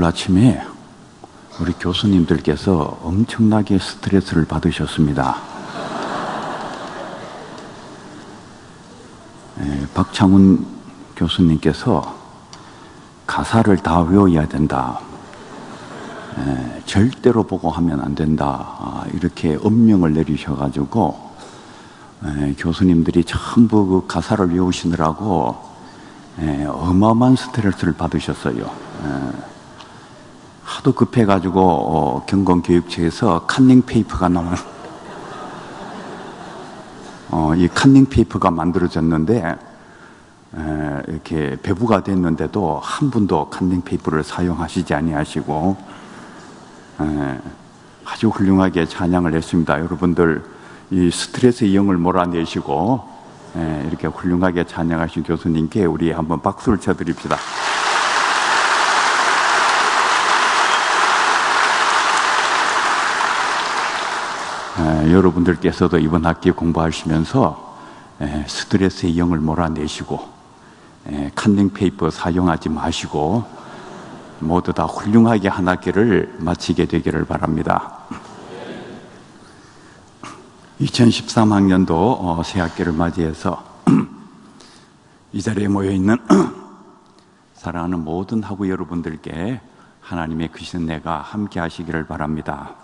오늘 아침에 우리 교수님들께서 엄청나게 스트레스를 받으셨습니다. 박창훈 교수님께서 가사를 다 외워야 된다. 절대로 보고 하면 안 된다. 이렇게 엄명을 내리셔가지고 교수님들이 전부 그 가사를 외우시느라고 어마어마한 스트레스를 받으셨어요. 하도 급해가지고 경공교육청에서 컨닝 페이퍼가 나온 이 컨닝 페이퍼가 만들어졌는데 이렇게 배부가 됐는데도 한 분도 컨닝 페이퍼를 사용하시지 아니하시고 아주 훌륭하게 찬양을 했습니다. 여러분들 이 스트레스의 영을 몰아내시고 이렇게 훌륭하게 찬양하신 교수님께 우리 한번 박수를 쳐드립시다. 여러분들께서도 이번 학기 공부하시면서 스트레스의 영을 몰아내시고 컨닝 페이퍼 사용하지 마시고 모두 다 훌륭하게 한 학기를 마치게 되기를 바랍니다. 2013학년도 새 학기를 맞이해서 이 자리에 모여있는 사랑하는 모든 학우 여러분들께 하나님의 크신 은혜가 함께 하시기를 바랍니다.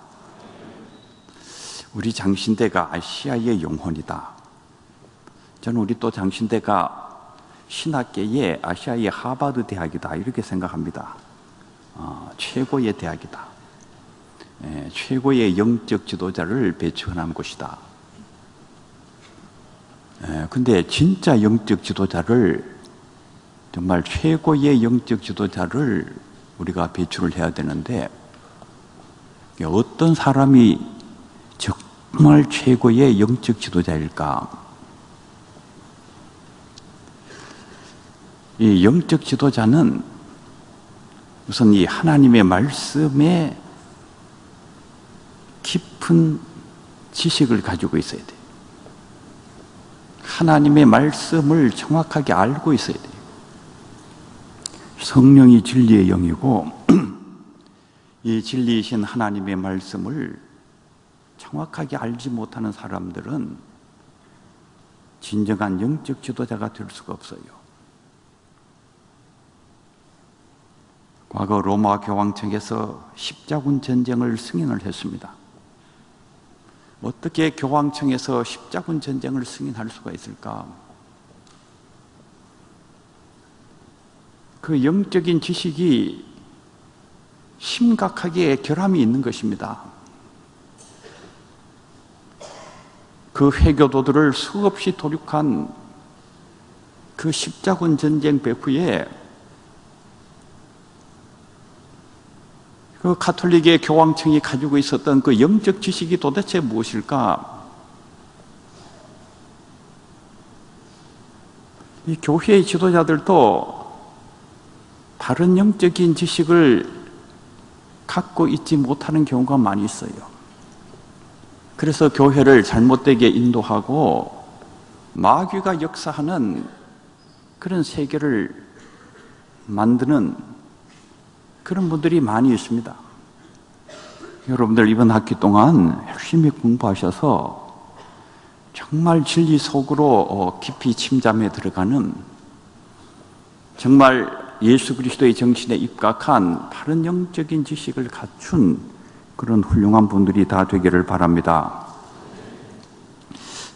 우리 장신대가 아시아의 영혼이다. 저는 우리 또 장신대가 신학계의 아시아의 하버드 대학이다 이렇게 생각합니다. 최고의 대학이다. 최고의 영적 지도자를 배출한 곳이다. 근데 진짜 영적 지도자를, 정말 최고의 영적 지도자를 우리가 배출을 해야 되는데, 어떤 사람이 정말 최고의 영적 지도자일까? 이 영적 지도자는 우선 이 하나님의 말씀에 깊은 지식을 가지고 있어야 돼요. 하나님의 말씀을 정확하게 알고 있어야 돼요. 성령이 진리의 영이고 이 진리이신 하나님의 말씀을 정확하게 알지 못하는 사람들은 진정한 영적 지도자가 될 수가 없어요. 과거 로마 교황청에서 십자군 전쟁을 승인을 했습니다. 어떻게 교황청에서 십자군 전쟁을 승인할 수가 있을까? 그 영적인 지식이 심각하게 결함이 있는 것입니다. 그 회교도들을 수없이 도륙한 그 십자군 전쟁 배후에 그 가톨릭의 교황청이 가지고 있었던 그 영적 지식이 도대체 무엇일까? 이 교회의 지도자들도 바른 영적인 지식을 갖고 있지 못하는 경우가 많이 있어요. 그래서 교회를 잘못되게 인도하고 마귀가 역사하는 그런 세계를 만드는 그런 분들이 많이 있습니다. 여러분들 이번 학기 동안 열심히 공부하셔서 정말 진리 속으로 깊이 침잠해 들어가는, 정말 예수 그리스도의 정신에 입각한 바른 영적인 지식을 갖춘 그런 훌륭한 분들이 다 되기를 바랍니다.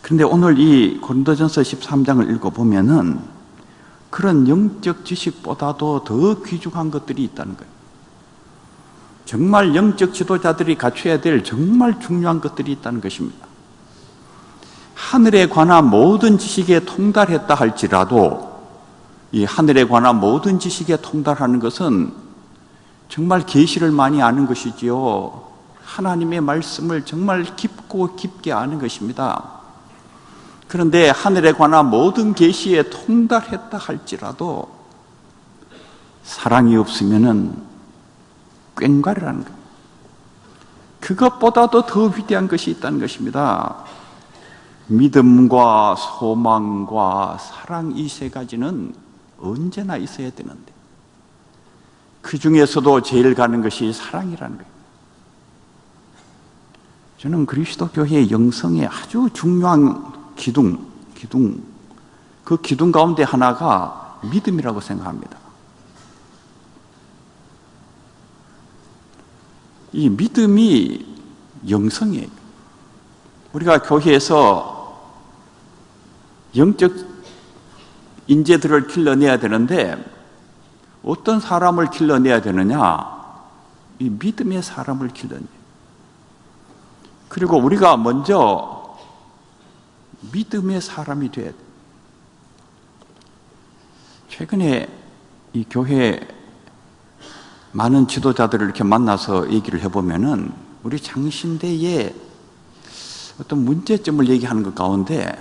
그런데 오늘 이 고린도전서 13장을 읽어보면은 그런 영적 지식보다도 더 귀중한 것들이 있다는 거예요. 정말 영적 지도자들이 갖춰야 될 정말 중요한 것들이 있다는 것입니다. 하늘에 관한 모든 지식에 통달했다 할지라도 이 하늘에 관한 모든 지식에 통달하는 것은 정말 계시를 많이 아는 것이지요. 하나님의 말씀을 정말 깊고 깊게 아는 것입니다. 그런데 하늘에 관한 모든 계시에 통달했다 할지라도 사랑이 없으면은 꽹과리라는 것, 그것보다도 더 위대한 것이 있다는 것입니다. 믿음과 소망과 사랑, 이 세 가지는 언제나 있어야 되는데 그 중에서도 제일 가는 것이 사랑이라는 거예요. 저는 그리스도 교회의 영성의 아주 중요한 기둥, 그 기둥 가운데 하나가 믿음이라고 생각합니다. 이 믿음이 영성이에요. 우리가 교회에서 영적 인재들을 길러내야 되는데 어떤 사람을 길러내야 되느냐? 이 믿음의 사람을 길러내요. 그리고 우리가 먼저 믿음의 사람이 돼야 돼요. 최근에 이 교회 많은 지도자들을 이렇게 만나서 얘기를 해보면은 우리 장신대의 어떤 문제점을 얘기하는 것 가운데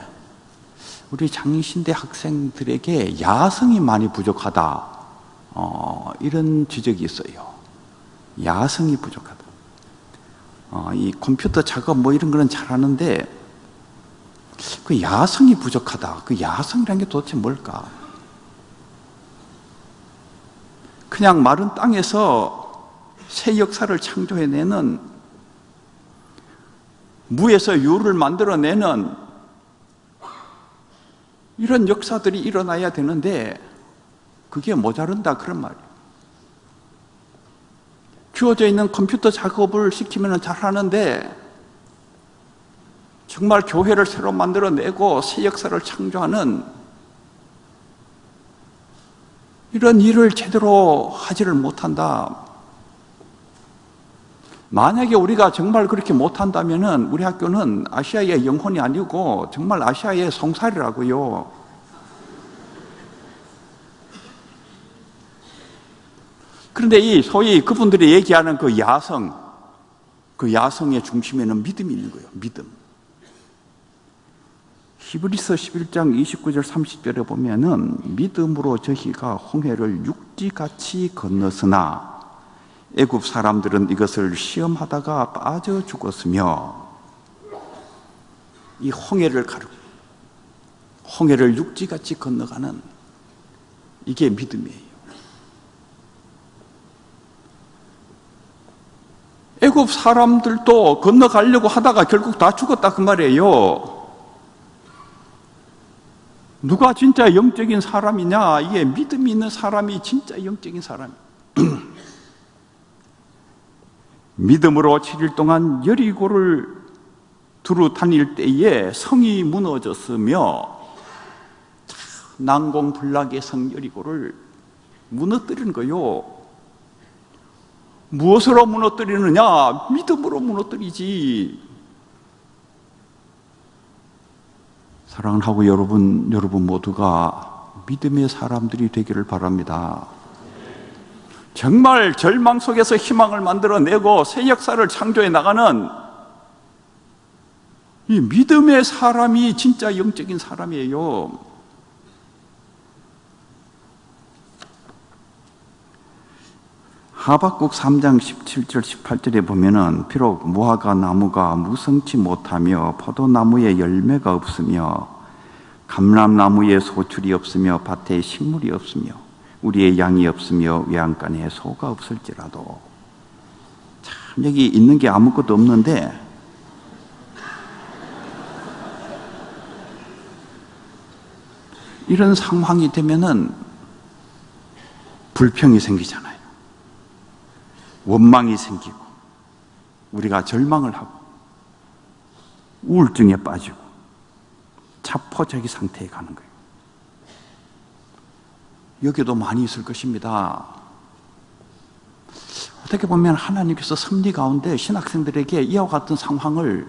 우리 장신대 학생들에게 야성이 많이 부족하다. 이런 지적이 있어요. 야성이 부족하다. 이 컴퓨터 작업 뭐 이런 거는 잘하는데 그 야성이 부족하다. 그 야성이라는 게 도대체 뭘까? 그냥 마른 땅에서 새 역사를 창조해내는, 무에서 유를 만들어내는 이런 역사들이 일어나야 되는데 그게 모자른다, 그런 말이에요. 주어져 있는 컴퓨터 작업을 시키면 잘하는데 정말 교회를 새로 만들어내고 새 역사를 창조하는 이런 일을 제대로 하지를 못한다. 만약에 우리가 정말 그렇게 못한다면 우리 학교는 아시아의 영혼이 아니고 정말 아시아의 송사리라고요. 그런데 이 소위 그분들이 얘기하는 그 야성, 그 야성의 중심에는 믿음이 있는 거예요. 믿음. 히브리서 11장 29절 30절에 보면은 믿음으로 저희가 홍해를 육지같이 건넜으나 애굽 사람들은 이것을 시험하다가 빠져 죽었으며, 이 홍해를 육지같이 건너가는 이게 믿음이에요. 애굽 사람들도 건너가려고 하다가 결국 다 죽었다, 그 말이에요. 누가 진짜 영적인 사람이냐? 이게 믿음이 있는 사람이 진짜 영적인 사람이에요. 믿음으로 7일 동안 여리고를 두루 다닐 때에 성이 무너졌으며, 난공불락의 성 여리고를 무너뜨리는 거요. 무엇으로 무너뜨리느냐? 믿음으로 무너뜨리지. 사랑하고 여러분 모두가 믿음의 사람들이 되기를 바랍니다. 정말 절망 속에서 희망을 만들어내고 새 역사를 창조해 나가는 이 믿음의 사람이 진짜 영적인 사람이에요. 하박국 3장 17절 18절에 보면은 비록 무화과 나무가 무성치 못하며 포도나무에 열매가 없으며 감람나무에 소출이 없으며 밭에 식물이 없으며 우리의 양이 없으며 외양간에 소가 없을지라도, 참 여기 있는 게 아무것도 없는데 이런 상황이 되면은 불평이 생기잖아요. 원망이 생기고 우리가 절망을 하고 우울증에 빠지고 자포자기 상태에 가는 거예요. 여기도 많이 있을 것입니다. 어떻게 보면 하나님께서 섭리 가운데 신학생들에게 이와 같은 상황을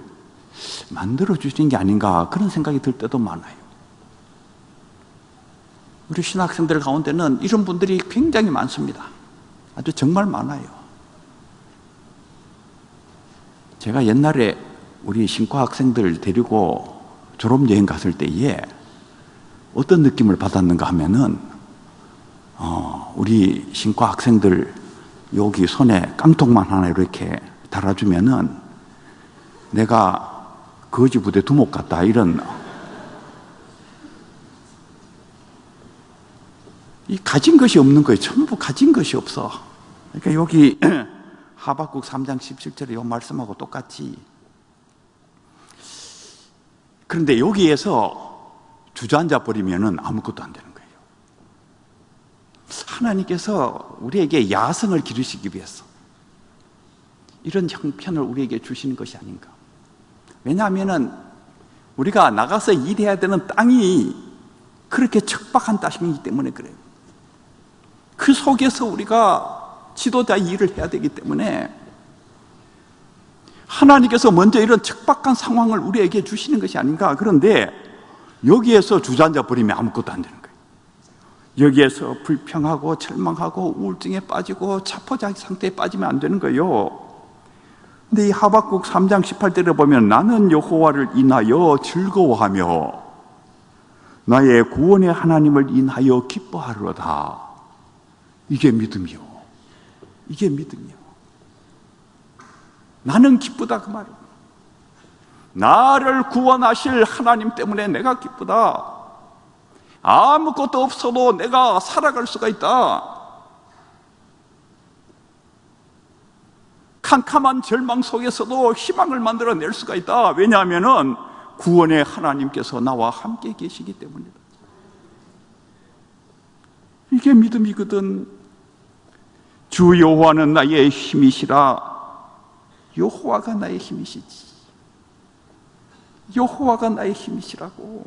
만들어 주신 게 아닌가, 그런 생각이 들 때도 많아요. 우리 신학생들 가운데는 이런 분들이 굉장히 많습니다. 아주 정말 많아요. 제가 옛날에 우리 신과 학생들 데리고 졸업여행 갔을 때에 어떤 느낌을 받았는가 하면은 우리 신과 학생들 여기 손에 깡통만 하나 이렇게 달아주면은 내가 거지 부대 두목 같다, 이런, 이 가진 것이 없는 거예요. 전부 가진 것이 없어. 그러니까 여기 하박국 3장 17절에 이 말씀하고 똑같이, 그런데 여기에서 주저앉아 버리면 아무것도 안 되는 거예요. 하나님께서 우리에게 야성을 기르시기 위해서 이런 형편을 우리에게 주시는 것이 아닌가. 왜냐하면 우리가 나가서 일해야 되는 땅이 그렇게 척박한 땅이기 때문에 그래요. 그 속에서 우리가 지도자 일을 해야 되기 때문에 하나님께서 먼저 이런 척박한 상황을 우리에게 주시는 것이 아닌가. 그런데 여기에서 주저앉아 버리면 아무것도 안 되는 거예요. 여기에서 불평하고 절망하고 우울증에 빠지고 자포자기 상태에 빠지면 안 되는 거예요. 근데 이 하박국 3장 18절에 보면 나는 여호와를 인하여 즐거워하며 나의 구원의 하나님을 인하여 기뻐하리로다. 이게 믿음이요. 이게 믿음이요. 나는 기쁘다 그 말이에요. 나를 구원하실 하나님 때문에 내가 기쁘다. 아무것도 없어도 내가 살아갈 수가 있다. 캄캄한 절망 속에서도 희망을 만들어낼 수가 있다. 왜냐하면 구원의 하나님께서 나와 함께 계시기 때문이다. 이게 믿음이거든. 주 여호와는 나의 힘이시라. 여호와가 나의 힘이시지. 여호와가 나의 힘이시라고.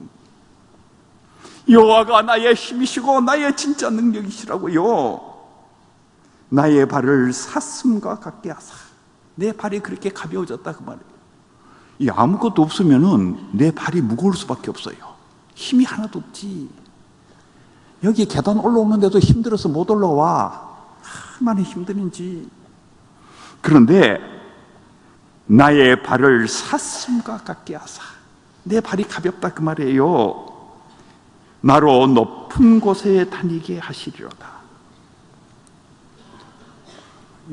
여호와가 나의 힘이시고 나의 진짜 능력이시라고요. 나의 발을 사슴과 같게 하사. 내 발이 그렇게 가벼워졌다 그 말이에요. 이 아무것도 없으면은 내 발이 무거울 수밖에 없어요. 힘이 하나도 없지. 여기 계단 올라오는데도 힘들어서 못 올라와. 얼마나 힘드는지. 그런데 나의 발을 사슴과 같게 하사. 내 발이 가볍다 그 말이에요. 나로 높은 곳에 다니게 하시리로다.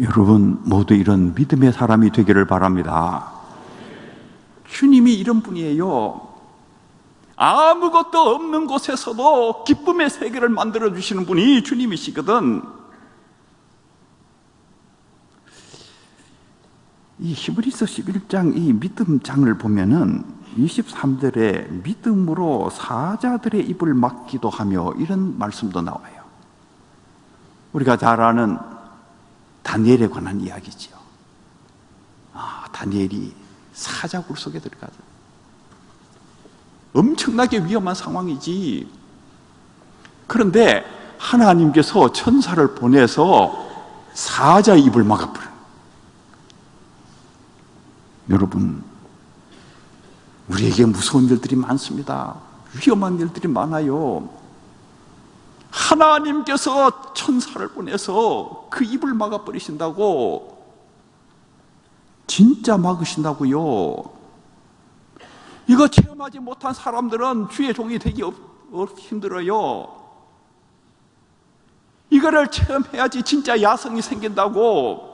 여러분 모두 이런 믿음의 사람이 되기를 바랍니다. 주님이 이런 분이에요. 아무것도 없는 곳에서도 기쁨의 세계를 만들어 주시는 분이 주님이시거든. 이 히브리서 11장 이 믿음장을 보면은 23절에 믿음으로 사자들의 입을 막기도 하며 이런 말씀도 나와요. 우리가 잘 아는 다니엘에 관한 이야기지요. 다니엘이 사자굴 속에 들어가죠. 엄청나게 위험한 상황이지. 그런데 하나님께서 천사를 보내서 사자의 입을 막아버려요. 여러분, 우리에게 무서운 일들이 많습니다. 위험한 일들이 많아요. 하나님께서 천사를 보내서 그 입을 막아버리신다고. 진짜 막으신다고요. 이거 체험하지 못한 사람들은 주의 종이 되기 힘들어요. 이거를 체험해야지 진짜 야성이 생긴다고.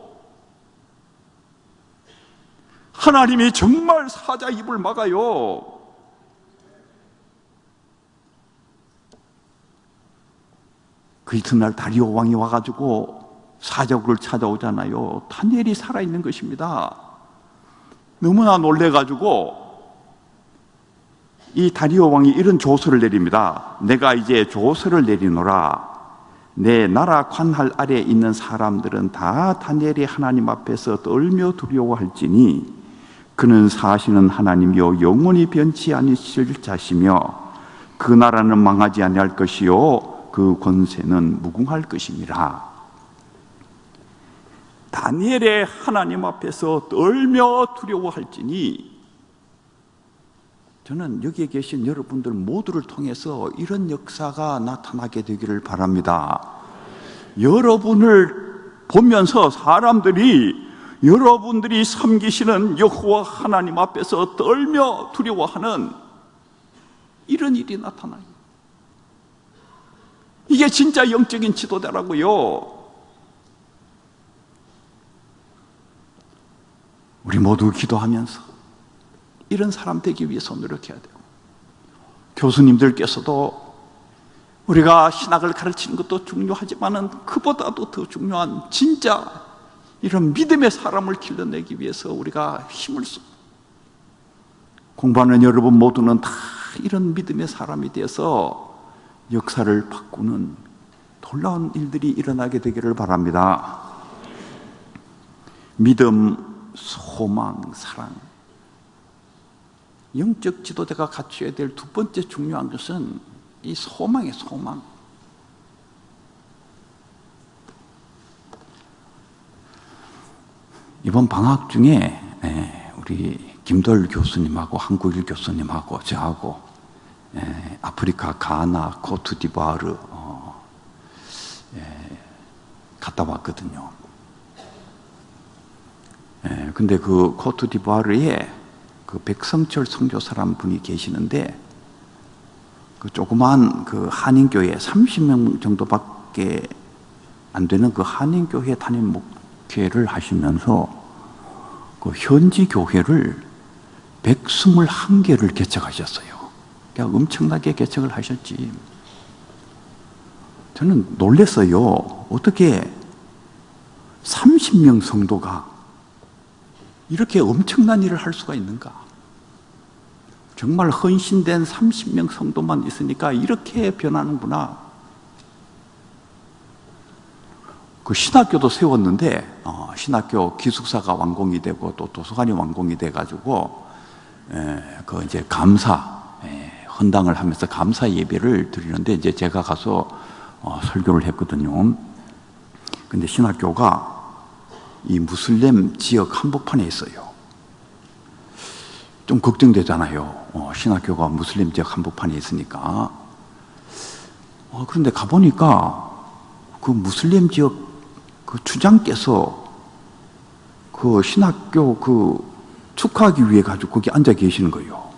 하나님이 정말 사자 입을 막아요. 그 이튿날 다리오 왕이 와가지고 사자굴을 찾아오잖아요. 다니엘이 살아있는 것입니다. 너무나 놀래가지고 이 다리오 왕이 이런 조서를 내립니다. 내가 이제 조서를 내리노라. 내 나라 관할 아래에 있는 사람들은 다 다니엘이 하나님 앞에서 떨며 두려워할지니 그는 사시는 하나님이요 영원히 변치 아니실 자시며 그 나라는 망하지 아니할 것이요 그 권세는 무궁할 것임이라. 다니엘의 하나님 앞에서 떨며 두려워할지니, 저는 여기에 계신 여러분들 모두를 통해서 이런 역사가 나타나게 되기를 바랍니다. 여러분을 보면서 사람들이 여러분들이 섬기시는 여호와 하나님 앞에서 떨며 두려워하는 이런 일이 나타나요. 이게 진짜 영적인 지도자라고요. 우리 모두 기도하면서 이런 사람 되기 위해서 노력해야 돼요. 교수님들께서도 우리가 신학을 가르치는 것도 중요하지만은 그보다도 더 중요한 진짜 이런 믿음의 사람을 길러내기 위해서 우리가 힘을 쓰고, 공부하는 여러분 모두는 다 이런 믿음의 사람이 되어서 역사를 바꾸는 놀라운 일들이 일어나게 되기를 바랍니다. 믿음, 소망, 사랑. 영적 지도자가 갖춰야 될 두 번째 중요한 것은 이 소망이에요, 소망. 이번 방학 중에 우리 김도열 교수님하고 한국일 교수님하고 저하고 아프리카 가나, 코트디부아르 갔다 왔거든요. 근데 그 코트디부아르에 그 백성철 선교사라는 분이 계시는데, 그 조그만 그 한인교회 30명 정도밖에 안 되는 그 한인교회 담임 목회를 하시면서 그 현지 교회를 121개를 개척하셨어요. 그러니까 엄청나게 개척을 하셨지. 저는 놀랐어요. 어떻게 30명 성도가 이렇게 엄청난 일을 할 수가 있는가? 정말 헌신된 30명 성도만 있으니까 이렇게 변하는구나. 그 신학교도 세웠는데 신학교 기숙사가 완공이 되고 또 도서관이 완공이 돼가지고 그 이제 감사 헌당을 하면서 감사 예배를 드리는데 이제 제가 가서 설교를 했거든요. 근데 신학교가 이 무슬림 지역 한복판에 있어요. 좀 걱정되잖아요. 신학교가 무슬림 지역 한복판에 있으니까. 그런데 가보니까 그 무슬림 지역 그 주장께서 그 신학교 그 축하하기 위해 가지고 거기 앉아 계시는 거예요.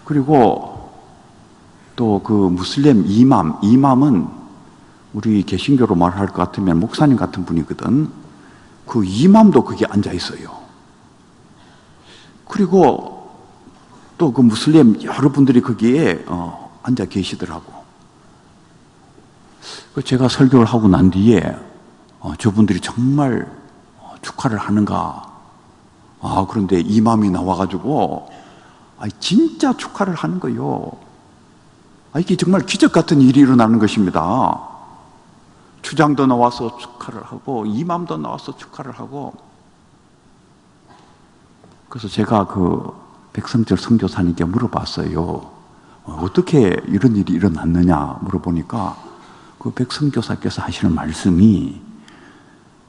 그리고 또 그 무슬림 이맘은 우리 개신교로 말할 것 같으면 목사님 같은 분이거든. 그 이맘도 거기 앉아 있어요. 그리고 또 그 무슬림 여러분들이 거기에 앉아 계시더라고. 제가 설교를 하고 난 뒤에 저분들이 정말 축하를 하는가. 그런데 이맘이 나와가지고 진짜 축하를 하는 거예요. 이게 정말 기적 같은 일이 일어나는 것입니다. 추장도 나와서 축하를 하고 이맘도 나와서 축하를 하고. 그래서 제가 그 백성철 선교사님께 물어봤어요. 어떻게 이런 일이 일어났느냐 물어보니까 그 백선교사께서 하시는 말씀이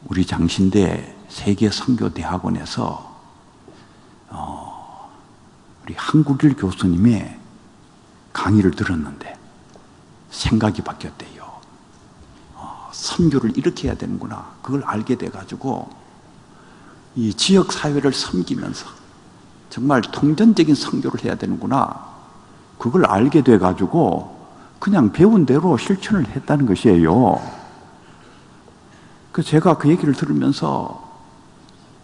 우리 장신대 세계선교대학원에서 우리 한국일 교수님의 강의를 들었는데 생각이 바뀌었대요. 선교를 이렇게 해야 되는구나. 그걸 알게 돼가지고 이 지역 사회를 섬기면서 정말 통전적인 선교를 해야 되는구나. 그걸 알게 돼가지고 그냥 배운 대로 실천을 했다는 것이에요. 제가 그 얘기를 들으면서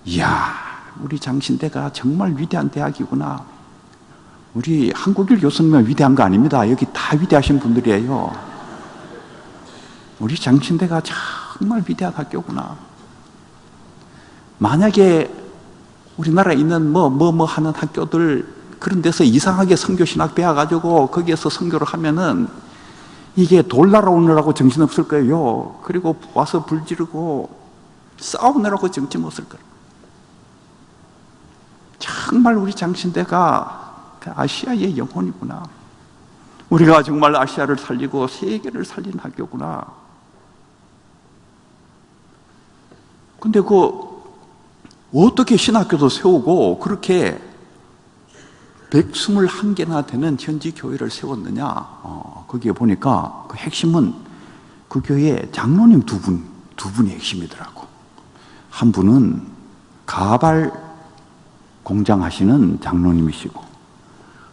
이야, 우리 장신대가 정말 위대한 대학이구나. 우리 한국일 교수님은 위대한 거 아닙니다. 여기 다 위대하신 분들이에요. 우리 장신대가 정말 위대한 학교구나. 만약에 우리나라에 있는 뭐 하는 학교들 그런 데서 이상하게 선교신학 배워가지고 거기에서 선교를 하면은 이게 돌 날아오느라고 정신없을 거예요. 그리고 와서 불 지르고 싸우느라고 정신없을 거예요. 정말 우리 장신대가 아시아의 영혼이구나. 우리가 정말 아시아를 살리고 세계를 살리는 학교구나. 근데 어떻게 신학교도 세우고 그렇게 121개나 되는 현지 교회를 세웠느냐? 거기에 보니까 그 핵심은 그 교회에 장로님 두 분이 핵심이더라고. 한 분은 가발 공장 하시는 장로님이시고,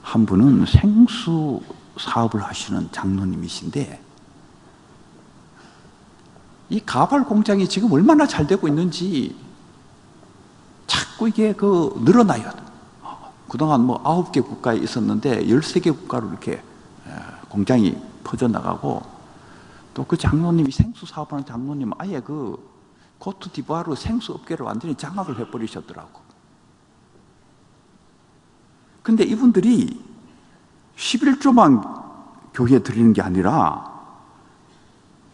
한 분은 생수 사업을 하시는 장로님이신데, 이 가발 공장이 지금 얼마나 잘 되고 있는지 자꾸 이게 늘어나요. 그동안 9개 국가에 있었는데 13개 국가로 이렇게 공장이 퍼져나가고, 또 그 장로님이 생수 사업하는 장로님은 아예 그 코트디부아르 생수 업계를 완전히 장악을 해버리셨더라고. 근데 이분들이 11조만 교회에 드리는 게 아니라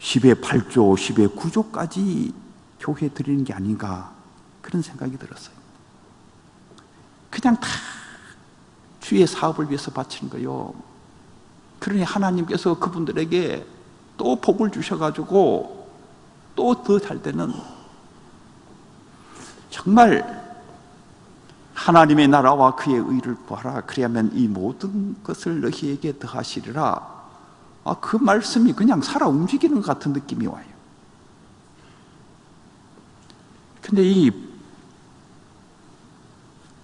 10의 8조, 10의 9조까지 교회에 드리는 게 아닌가, 그런 생각이 들었어요. 그냥 다 주의 사업을 위해서 바치는 거예요. 그러니 하나님께서 그분들에게 또 복을 주셔가지고 또 더 잘 되는, 정말 하나님의 나라와 그의 의를 구하라, 그리하면 이 모든 것을 너희에게 더하시리라. 그 말씀이 그냥 살아 움직이는 것 같은 느낌이 와요. 근데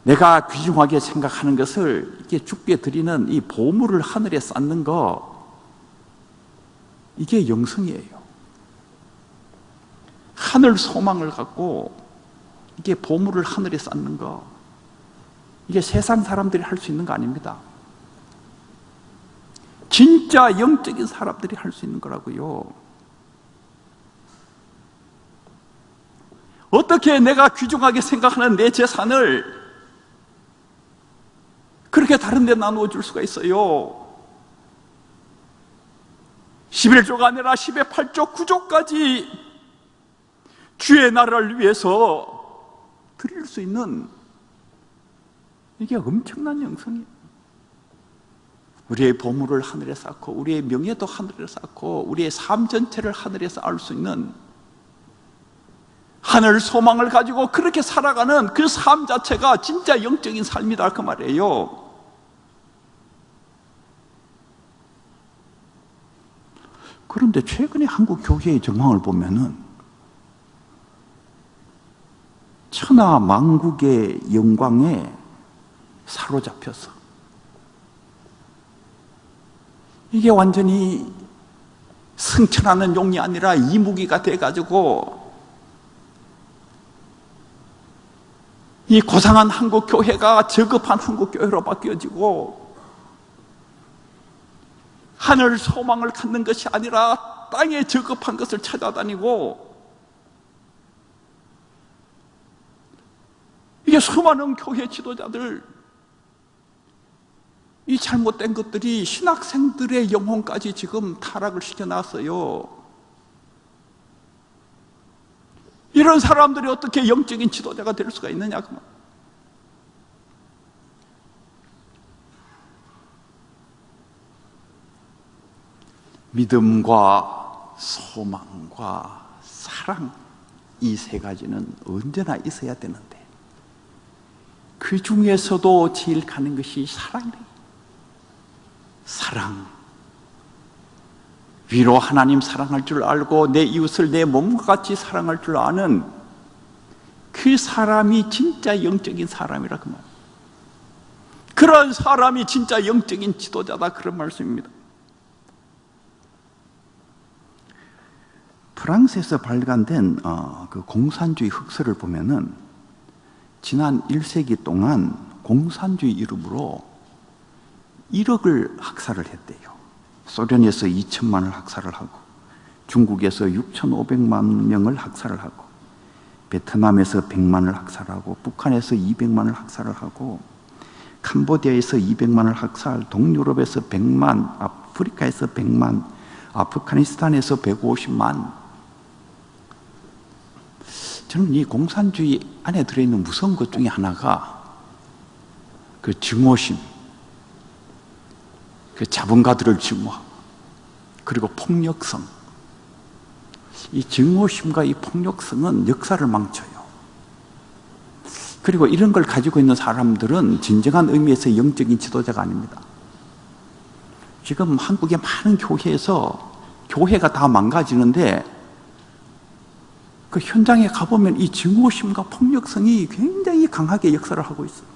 내가 귀중하게 생각하는 것을 이게 주께 드리는 이 보물을 하늘에 쌓는 거, 이게 영성이에요. 하늘 소망을 갖고 이게 보물을 하늘에 쌓는 거, 이게 세상 사람들이 할 수 있는 거 아닙니다. 진짜 영적인 사람들이 할 수 있는 거라고요. 어떻게 내가 귀중하게 생각하는 내 재산을 그렇게 다른 데 나누어 줄 수가 있어요? 11조가 아니라 10의 8조, 9조까지 주의 나라를 위해서 드릴 수 있는, 이게 엄청난 영성이에요. 우리의 보물을 하늘에 쌓고, 우리의 명예도 하늘에 쌓고, 우리의 삶 전체를 하늘에 쌓을 수 있는, 하늘 소망을 가지고 그렇게 살아가는 그 삶 자체가 진짜 영적인 삶이다, 그 말이에요. 그런데 최근에 한국 교회의 정황을 보면은 천하 만국의 영광에 사로잡혀서 이게 완전히 승천하는 용이 아니라 이무기가 돼가지고 이 고상한 한국 교회가 저급한 한국 교회로 바뀌어지고, 하늘 소망을 갖는 것이 아니라 땅에 저급한 것을 찾아다니고, 이게 수많은 교회 지도자들, 이 잘못된 것들이 신학생들의 영혼까지 지금 타락을 시켜놨어요. 이런 사람들이 어떻게 영적인 지도자가 될 수가 있느냐, 그 말. 믿음과 소망과 사랑, 이 세 가지는 언제나 있어야 되는데, 그 중에서도 제일 가는 것이 사랑이에요. 사랑. 위로 하나님 사랑할 줄 알고 내 이웃을 내 몸과 같이 사랑할 줄 아는 그 사람이 진짜 영적인 사람이라, 그 말. 그런 사람이 진짜 영적인 지도자다, 그런 말씀입니다. 프랑스에서 발간된 그 공산주의 흑서를 보면은 지난 1세기 동안 공산주의 이름으로 1억을 학살을 했대요. 소련에서 2천만을 학살을 하고, 중국에서 6,500만 명을 학살을 하고, 베트남에서 100만을 학살하고, 북한에서 200만을 학살을 하고, 캄보디아에서 200만을 학살, 동유럽에서 100만, 아프리카에서 100만, 아프가니스탄에서 150만. 저는 이 공산주의 안에 들어있는 무서운 것 중에 하나가 그 증오심, 그 자본가들을 증오하고, 그리고 폭력성. 이 증오심과 이 폭력성은 역사를 망쳐요. 그리고 이런 걸 가지고 있는 사람들은 진정한 의미에서 영적인 지도자가 아닙니다. 지금 한국의 많은 교회에서 교회가 다 망가지는데, 그 현장에 가보면 이 증오심과 폭력성이 굉장히 강하게 역사를 하고 있어요.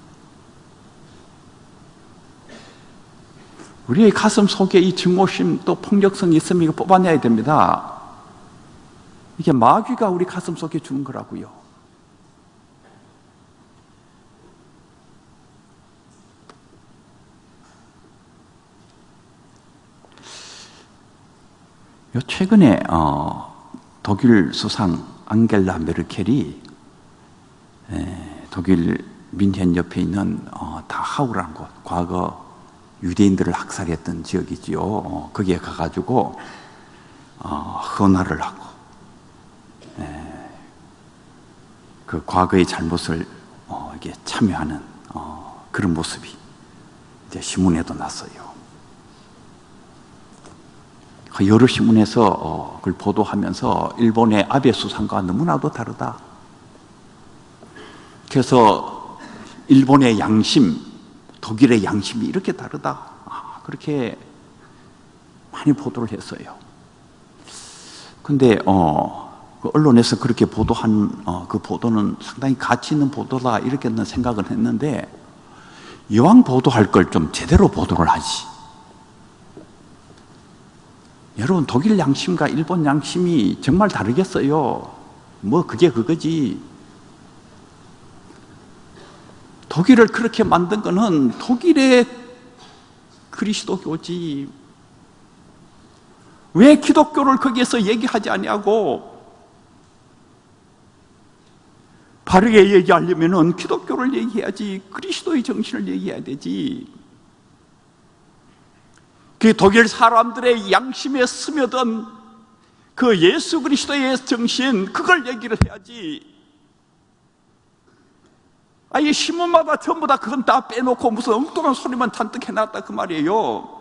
우리의 가슴 속에 이 증오심 또 폭력성이 있으면 이거 뽑아내야 됩니다. 이게 마귀가 우리 가슴 속에 주는 거라고요. 최근에 독일 수상 앙겔라 메르켈이 독일 민헨 옆에 있는 다하우라는 곳, 과거 유대인들을 학살했던 지역이지요. 거기에 가가지고 헌화를 하고 그 과거의 잘못을 이게 참여하는 그런 모습이 이제 신문에도 났어요. 여러 신문에서 그걸 보도하면서 일본의 아베 수상과 너무나도 다르다. 그래서 일본의 양심, 독일의 양심이 이렇게 다르다. 그렇게 많이 보도를 했어요. 근데 그 언론에서 그렇게 보도한 그 보도는 상당히 가치 있는 보도다 이렇게 생각을 했는데, 이왕 보도할 걸 좀 제대로 보도를 하지. 여러분, 독일 양심과 일본 양심이 정말 다르겠어요? 뭐 그게 그거지. 독일을 그렇게 만든 거는 독일의 그리스도교지. 왜 기독교를 거기에서 얘기하지 아니하고, 바르게 얘기하려면 기독교를 얘기해야지, 그리스도의 정신을 얘기해야 되지. 그 독일 사람들의 양심에 스며든 그 예수 그리스도의 정신, 그걸 얘기를 해야지. 아예 신문마다 전부 다 그건 다 빼놓고 무슨 엉뚱한 소리만 잔뜩 해놨다 그 말이에요.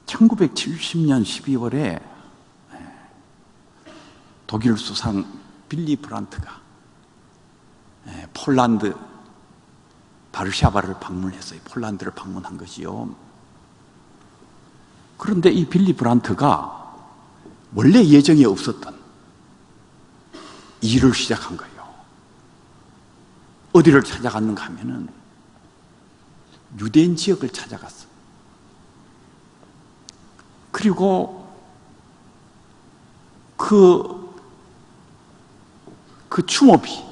(1970년 12월에) 독일 수상 빌리 브란트가 폴란드 바르샤바를 방문했어요. 폴란드를 방문한 것이요. 그런데 이 빌리 브란트가 원래 예정에 없었던 일을 시작한 거예요. 어디를 찾아갔는가 하면은 유대인 지역을 찾아갔어. 그리고 그 추모비,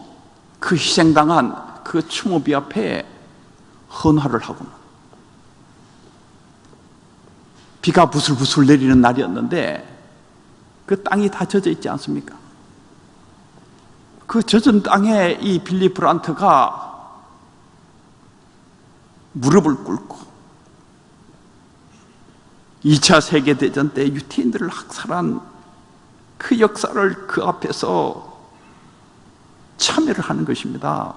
그 희생당한 그 추모비 앞에 헌화를 하고, 비가 부슬부슬 내리는 날이었는데 그 땅이 다 젖어 있지 않습니까? 그 젖은 땅에 이 빌리 브란트가 무릎을 꿇고 2차 세계대전 때 유태인들을 학살한 그 역사를 그 앞에서 참여를 하는 것입니다.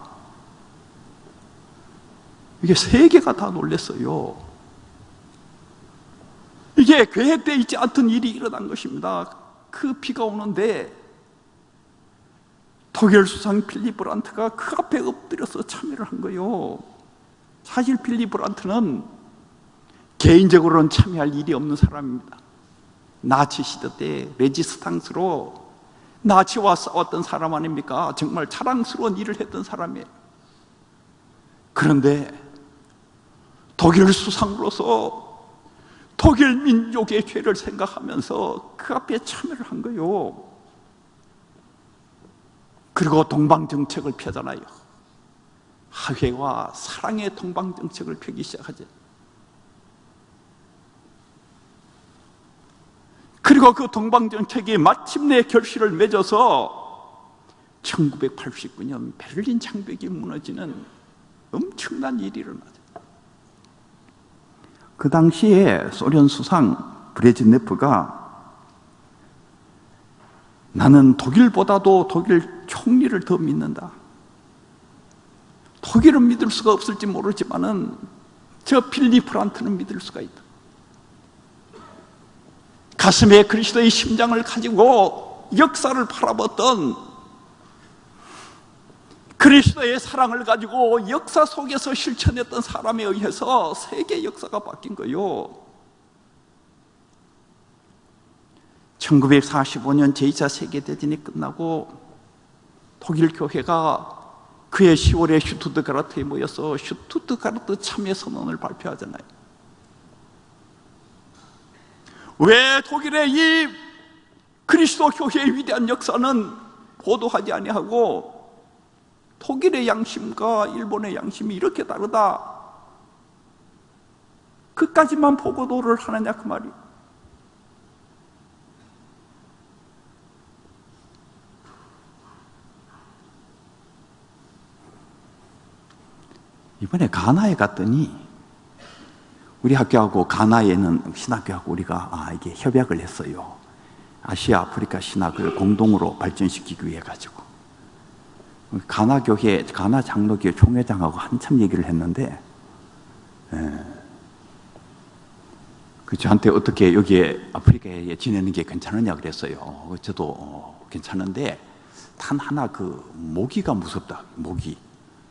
이게 세계가 다 놀랐어요. 이게 계획되어 있지 않던 일이 일어난 것입니다. 그 비가 오는데 독일 수상 빌리 브란트가 그 앞에 엎드려서 참여를 한 거예요. 사실 빌리 브란트는 개인적으로는 참여할 일이 없는 사람입니다. 나치 시대 때 레지스탕스로 나치와 싸웠던 사람 아닙니까? 정말 자랑스러운 일을 했던 사람이에요. 그런데 독일 수상으로서 독일 민족의 죄를 생각하면서 그 앞에 참여를 한 거예요. 그리고 동방정책을 펴잖아요. 화해와 사랑의 동방정책을 펴기 시작하죠. 그리고 그 동방정책이 마침내 결실을 맺어서 1989년 베를린 장벽이 무너지는 엄청난 일이 일어나죠. 그 당시에 소련 수상 브레즈네프가 나는 독일보다도 독일 총리를 더 믿는다. 독일은 믿을 수가 없을지 모르지만은 저 빌리 브란트는 믿을 수가 있다. 가슴에 그리스도의 심장을 가지고 역사를 바라봤던, 그리스도의 사랑을 가지고 역사 속에서 실천했던 사람에 의해서 세계 역사가 바뀐 거예요. 1945년 제2차 세계대전이 끝나고 독일 교회가 그해 10월에 슈투트가르트에 모여서 슈투트가르트 참여 선언을 발표하잖아요. 왜 독일의 이 그리스도 교회의 위대한 역사는 보도하지 아니하고 독일의 양심과 일본의 양심이 이렇게 다르다, 그까지만 보고도를 하느냐 그 말이에요. 이번에 가나에 갔더니 우리 학교하고 가나에는 신학교하고 우리가 이게 협약을 했어요. 아시아 아프리카 신학을 공동으로 발전시키기 위해 가지고 가나 교회, 가나 장로교회 총회장하고 한참 얘기를 했는데 저한테 어떻게 여기에 아프리카에 지내는 게 괜찮으냐 그랬어요. 저도 괜찮은데 단 하나 그 모기가 무섭다.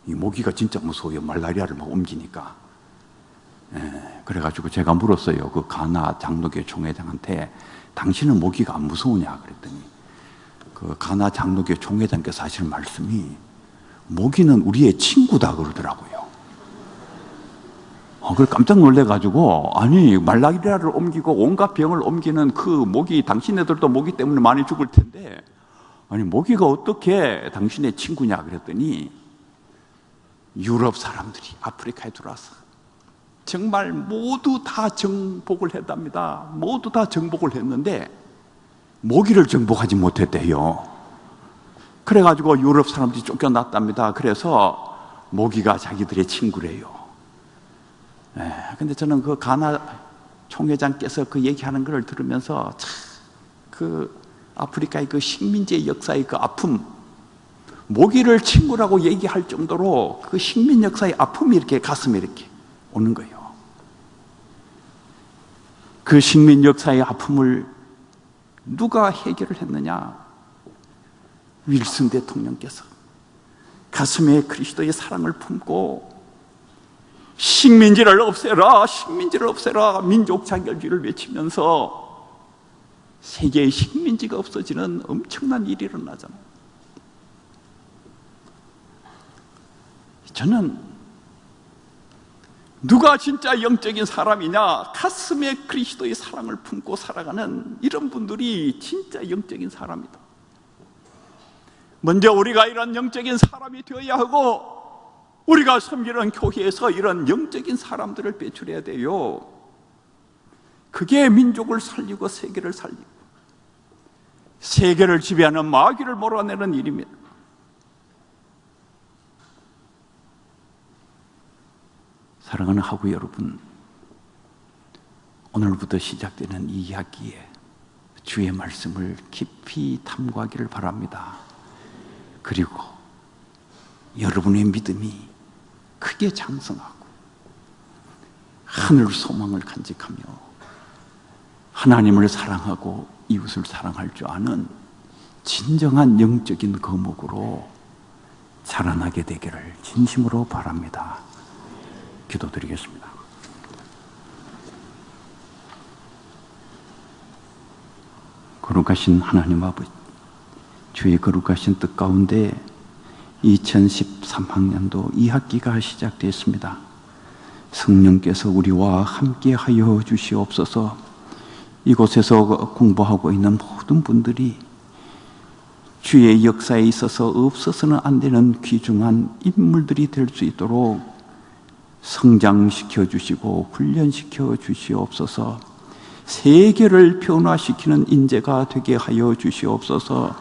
이 모기가 진짜 무서워요. 말라리아를 막 옮기니까. 그래가지고 제가 물었어요. 그 가나 장로교회 총회장한테 당신은 모기가 안 무서우냐 그랬더니 그 가나 장로교회 총회장께서 하시는 말씀이 모기는 우리의 친구다 그러더라고요. 그걸 깜짝 놀래가지고 아니 말라리아를 옮기고 온갖 병을 옮기는 그 모기, 당신네들도 모기 때문에 많이 죽을 텐데 아니 모기가 어떻게 당신의 친구냐 그랬더니 유럽 사람들이 아프리카에 들어와서 정말 모두 다 정복을 했답니다. 모두 다 정복을 했는데 모기를 정복하지 못했대요. 그래가지고 유럽 사람들이 쫓겨났답니다. 그래서 모기가 자기들의 친구래요. 근데 저는 그 가나 총회장께서 그 얘기하는 걸 들으면서 참 그 아프리카의 그 식민지의 역사의 그 아픔, 모기를 친구라고 얘기할 정도로 그 식민 역사의 아픔이 이렇게 가슴에 이렇게 오는 거예요. 그 식민 역사의 아픔을 누가 해결을 했느냐? 윌슨 대통령께서 가슴에 그리스도의 사랑을 품고 식민지를 없애라, 식민지를 없애라, 민족 자결주의를 외치면서 세계의 식민지가 없어지는 엄청난 일이 일어나잖아요. 저는 누가 진짜 영적인 사람이냐? 가슴에 그리스도의 사랑을 품고 살아가는 이런 분들이 진짜 영적인 사람이다. 먼저 우리가 이런 영적인 사람이 되어야 하고 우리가 섬기는 교회에서 이런 영적인 사람들을 배출해야 돼요. 그게 민족을 살리고 세계를 살리고 세계를 지배하는 마귀를 몰아내는 일입니다. 사랑하는 하구 여러분, 오늘부터 시작되는 이 학기에 주의 말씀을 깊이 탐구하기를 바랍니다. 그리고 여러분의 믿음이 크게 장성하고 하늘 소망을 간직하며 하나님을 사랑하고 이웃을 사랑할 줄 아는 진정한 영적인 거목으로 자라나게 되기를 진심으로 바랍니다. 기도드리겠습니다. 거룩하신 하나님 아버지, 주의 거룩하신 뜻 가운데 2013학년도 2학기가 시작되었습니다. 성령께서 우리와 함께 하여 주시옵소서. 이곳에서 공부하고 있는 모든 분들이 주의 역사에 있어서 없어서는 안 되는 귀중한 인물들이 될 수 있도록 성장시켜 주시고 훈련시켜 주시옵소서. 세계를 변화시키는 인재가 되게 하여 주시옵소서.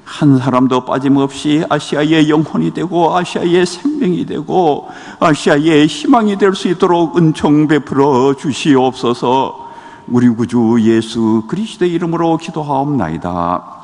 한 사람도 빠짐없이 아시아의 영혼이 되고 아시아의 생명이 되고 아시아의 희망이 될 수 있도록 은총 베풀어 주시옵소서. 우리 구주 예수 그리스도의 이름으로 기도하옵나이다.